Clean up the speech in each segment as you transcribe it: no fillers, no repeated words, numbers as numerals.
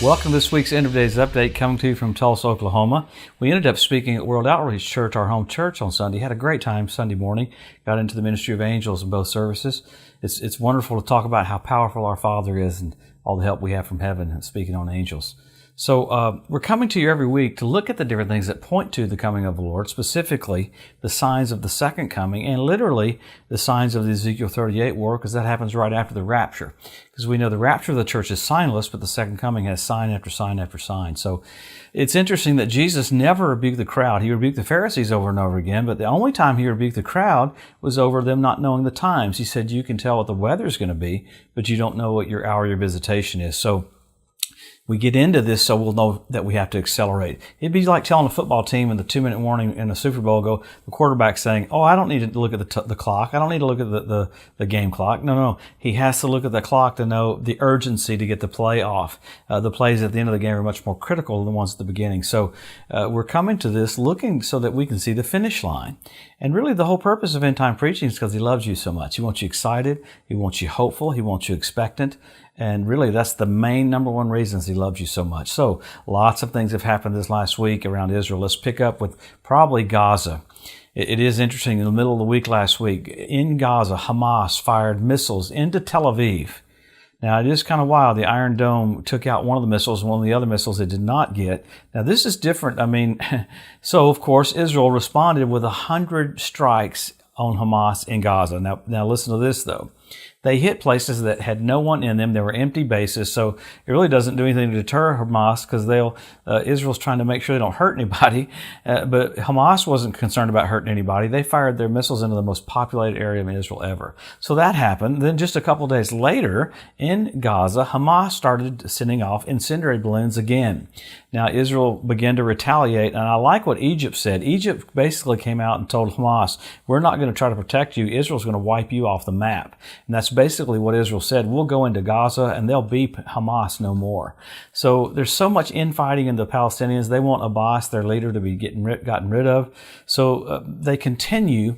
Welcome to this week's End of Days Update, coming to you from Tulsa, Oklahoma. We ended up speaking at World Outreach Church, our home church, on Sunday. Had a great time Sunday morning. Got into the ministry of angels in both services. It's wonderful to talk about how powerful our Father is and all the help we have from heaven and speaking on angels. So we're coming to you every week to look at the different things that point to the coming of the Lord, specifically the signs of the second coming, and literally the signs of the Ezekiel 38 war, because that happens right after the rapture. Because we know the rapture of the church is signless, but the second coming has sign after sign after sign. So it's interesting that Jesus never rebuked the crowd. He rebuked the Pharisees over and over again, but the only time he rebuked the crowd was over them not knowing the times. He said, you can tell what the weather's going to be, but you don't know what your hour, your visitation is. So we get into this so we'll know that we have to accelerate. It'd be like telling a football team in the 2-minute warning in a Super Bowl, the quarterback saying, oh, I don't need to look at the clock. I don't need to look at the game clock. No. He has to look at the clock to know the urgency to get the play off. The plays at the end of the game are much more critical than the ones at the beginning. So we're coming to this looking so that we can see the finish line. And really the whole purpose of end time preaching is because he loves you so much. He wants you excited. He wants you hopeful. He wants you expectant. And really, that's the main number one reasons he loves you so much. So lots of things have happened this last week around Israel. Let's pick up with probably Gaza. It is interesting. In the middle of the week last week, in Gaza, Hamas fired missiles into Tel Aviv. Now, it is kind of wild. The Iron Dome took out one of the missiles, and one of the other missiles it did not get. Now, this is different. I mean, so, of course, Israel responded with 100 strikes on Hamas in Gaza. Now listen to this, though. They hit places that had no one in them. They were empty bases, so it really doesn't do anything to deter Hamas because Israel's trying to make sure they don't hurt anybody. But Hamas wasn't concerned about hurting anybody. They fired their missiles into the most populated area in Israel ever. So that happened. Then just a couple of days later, in Gaza, Hamas started sending off incendiary balloons again. Now, Israel began to retaliate, and I like what Egypt said. Egypt basically came out and told Hamas, we're not going to try to protect you. Israel's going to wipe you off the map. And that's basically what Israel said. We'll go into Gaza, and they'll beat Hamas no more. So there's so much infighting in the Palestinians. They want Abbas, their leader, to be gotten rid of. So they continue.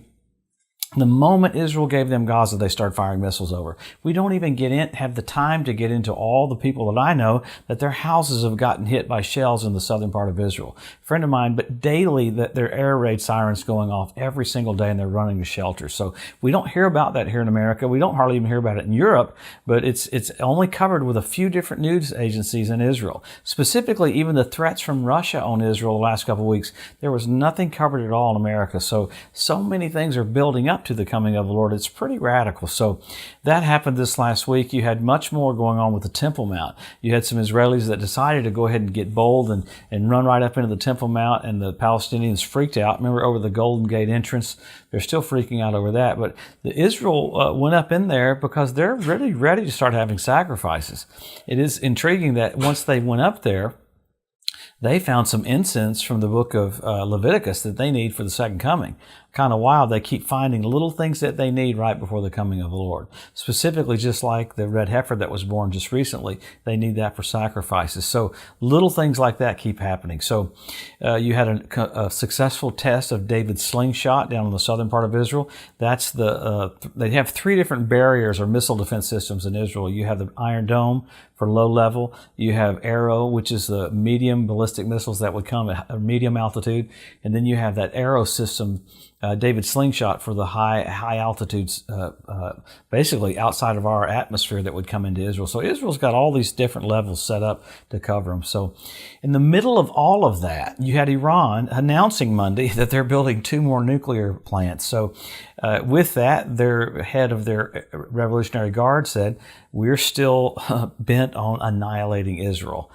The moment Israel gave them Gaza, they started firing missiles over. We don't even have the time to get into all the people that I know that their houses have gotten hit by shells in the southern part of Israel. A friend of mine, but daily that their air raid sirens going off every single day and they're running to shelters. So we don't hear about that here in America. We don't hardly even hear about it in Europe, but it's only covered with a few different news agencies in Israel. Specifically, even the threats from Russia on Israel the last couple of weeks, there was nothing covered at all in America. So many things are building up to the coming of the Lord. It's pretty radical. So that happened this last week. You had much more going on with the Temple Mount. You had some Israelis that decided to go ahead and get bold and run right up into the Temple Mount, and the Palestinians freaked out. Remember, over the Golden Gate entrance, they're still freaking out over that. But Israel went up in there because they're really ready to start having sacrifices. It is intriguing that once they went up there, they found some incense from the book of Leviticus that they need for the second coming. Kind of wild. They keep finding little things that they need right before the coming of the Lord. Specifically, just like the red heifer that was born just recently, they need that for sacrifices. So little things like that keep happening. So you had a successful test of David's slingshot down in the southern part of Israel. That's they have 3 different barriers or missile defense systems in Israel. You have the Iron Dome for low level. You have Arrow, which is the medium ballistic missiles that would come at medium altitude. And then you have that Arrow system, David's slingshot, for the high altitudes, basically outside of our atmosphere that would come into Israel. So Israel's got all these different levels set up to cover them. So in the middle of all of that, you had Iran announcing Monday that they're building 2 more nuclear plants. So with that, their head of their Revolutionary Guard said, we're still bent on annihilating Israel.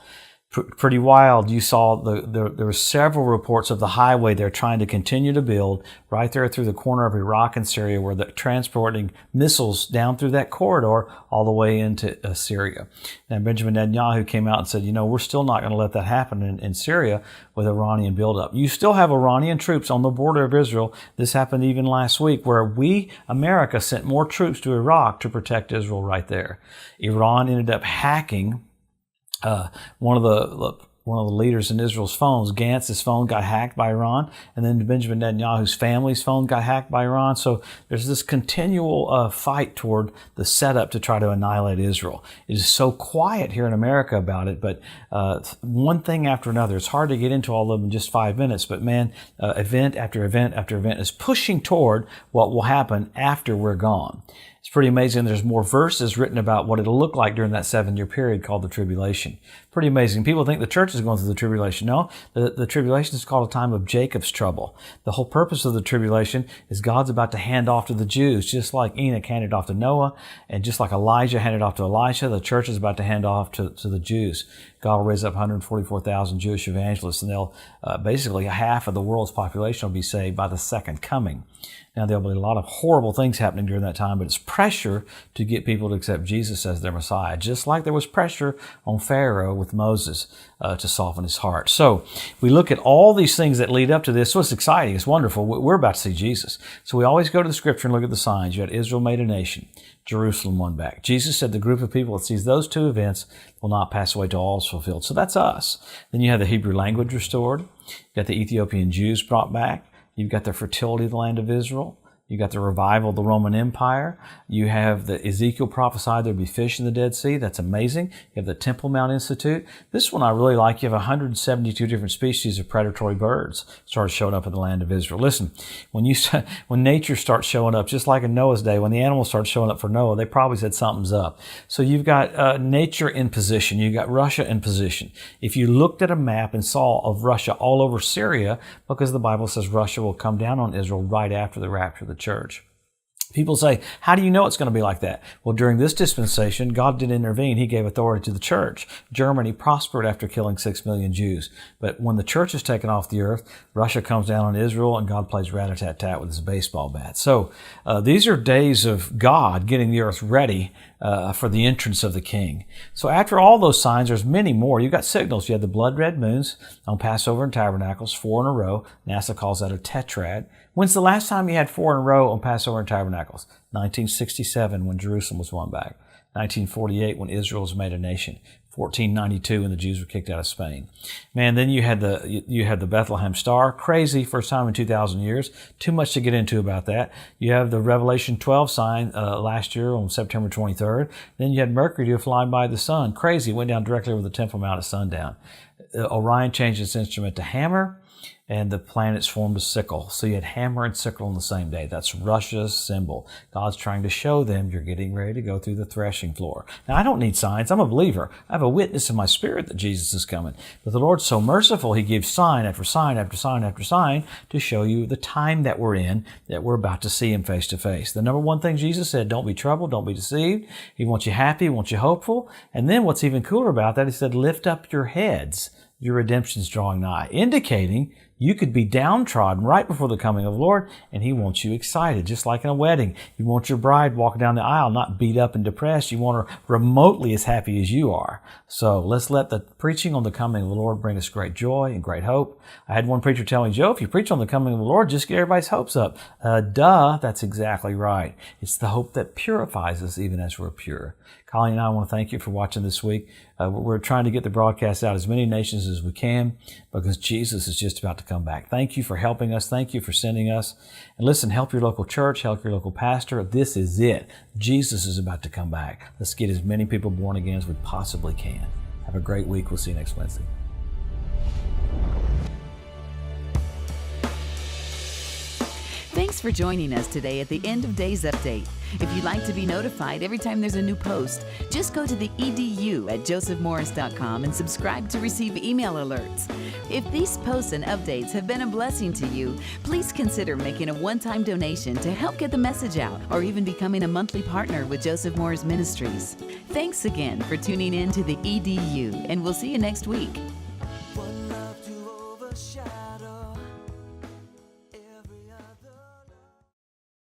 Pretty wild. You saw there were several reports of the highway they're trying to continue to build right there through the corner of Iraq and Syria, where they're transporting missiles down through that corridor all the way into Syria. And Benjamin Netanyahu came out and said, we're still not going to let that happen in Syria with Iranian buildup. You still have Iranian troops on the border of Israel. This happened even last week, where America, sent more troops to Iraq to protect Israel right there. Iran ended up hacking one of the one of the leaders in Israel's phones. Gantz's phone got hacked by Iran, and then Benjamin Netanyahu's family's phone got hacked by Iran. So there's this continual fight toward the setup to try to annihilate Israel. It is so quiet here in America about it, but one thing after another. It's hard to get into all of them in just 5 minutes, but man, event after event after event is pushing toward what will happen after we're gone. It's pretty amazing. There's more verses written about what it'll look like during that 7-year period called the tribulation. Pretty amazing. People think the church is going through the tribulation. No, the tribulation is called a time of Jacob's trouble. The whole purpose of the tribulation is God's about to hand off to the Jews, just like Enoch handed off to Noah, and just like Elijah handed off to Elisha, the church is about to hand off to the Jews. God will raise up 144,000 Jewish evangelists, and they'll basically half of the world's population will be saved by the second coming. Now, there'll be a lot of horrible things happening during that time, but it's pressure to get people to accept Jesus as their Messiah, just like there was pressure on Pharaoh with Moses to soften his heart. So we look at all these things that lead up to this. So it's exciting. It's wonderful. We're about to see Jesus. So we always go to the Scripture and look at the signs. You had Israel made a nation. Jerusalem won back. Jesus said the group of people that sees those two events will not pass away till all is fulfilled. So that's us. Then you have the Hebrew language restored. You got the Ethiopian Jews brought back. You've got the fertility of the land of Israel. You got the revival of the Roman Empire. You have the Ezekiel prophesied there'd be fish in the Dead Sea. That's amazing. You have the Temple Mount Institute. This one I really like. You have 172 different species of predatory birds started showing up in the land of Israel. Listen, when nature starts showing up, just like in Noah's day, when the animals started showing up for Noah, they probably said something's up. So you've got nature in position. You've got Russia in position. If you looked at a map and saw of Russia all over Syria, because the Bible says Russia will come down on Israel right after the rapture of the church. People say, how do you know it's going to be like that? Well, during this dispensation, God did intervene. He gave authority to the church. Germany prospered after killing 6 million Jews. But when the church is taken off the earth, Russia comes down on Israel and God plays rat-a-tat-tat with his baseball bat. So these are days of God getting the earth ready for the entrance of the King. So after all those signs, there's many more. You've got signals. You had the blood red moons on Passover and Tabernacles, 4 in a row. NASA calls that a tetrad. When's the last time you had 4 in a row on Passover and Tabernacles? 1967 when Jerusalem was won back. 1948 when Israel was made a nation. 1492 when the Jews were kicked out of Spain. Man, then you had the Bethlehem star. Crazy, first time in 2,000 years. Too much to get into about that. You have the Revelation 12 sign last year on September 23rd. Then you had Mercury flying by the sun. Crazy, went down directly over the Temple Mount at sundown. Orion changed its instrument to hammer, and the planets formed a sickle. So you had hammer and sickle on the same day. That's Russia's symbol. God's trying to show them you're getting ready to go through the threshing floor. Now, I don't need signs. I'm a believer. I have a witness in my spirit that Jesus is coming. But the Lord's so merciful, He gives sign after sign after sign after sign to show you the time that we're in, that we're about to see Him face to face. The number one thing Jesus said, don't be troubled, don't be deceived. He wants you happy, He wants you hopeful. And then what's even cooler about that, He said, lift up your heads. Your redemption's drawing nigh, indicating you could be downtrodden right before the coming of the Lord, and He wants you excited, just like in a wedding. You want your bride walking down the aisle, not beat up and depressed. You want her remotely as happy as you are. So let's let the preaching on the coming of the Lord bring us great joy and great hope. I had one preacher tell me, Joe, if you preach on the coming of the Lord, just get everybody's hopes up. That's exactly right. It's the hope that purifies us even as we're pure. Colleen and I want to thank you for watching this week. We're trying to get the broadcast out as many nations as we can because Jesus is just about to come back. Thank you for helping us. Thank you for sending us. And listen, help your local church, help your local pastor. This is it. Jesus is about to come back. Let's get as many people born again as we possibly can. Have a great week. We'll see you next Wednesday. Thanks for joining us today at the End of Days Update. If you'd like to be notified every time there's a new post, just go to the EDU at josephmorris.com and subscribe to receive email alerts. If these posts and updates have been a blessing to you, please consider making a one-time donation to help get the message out, or even becoming a monthly partner with Joseph Morris Ministries. Thanks again for tuning in to the EDU, and we'll see you next week.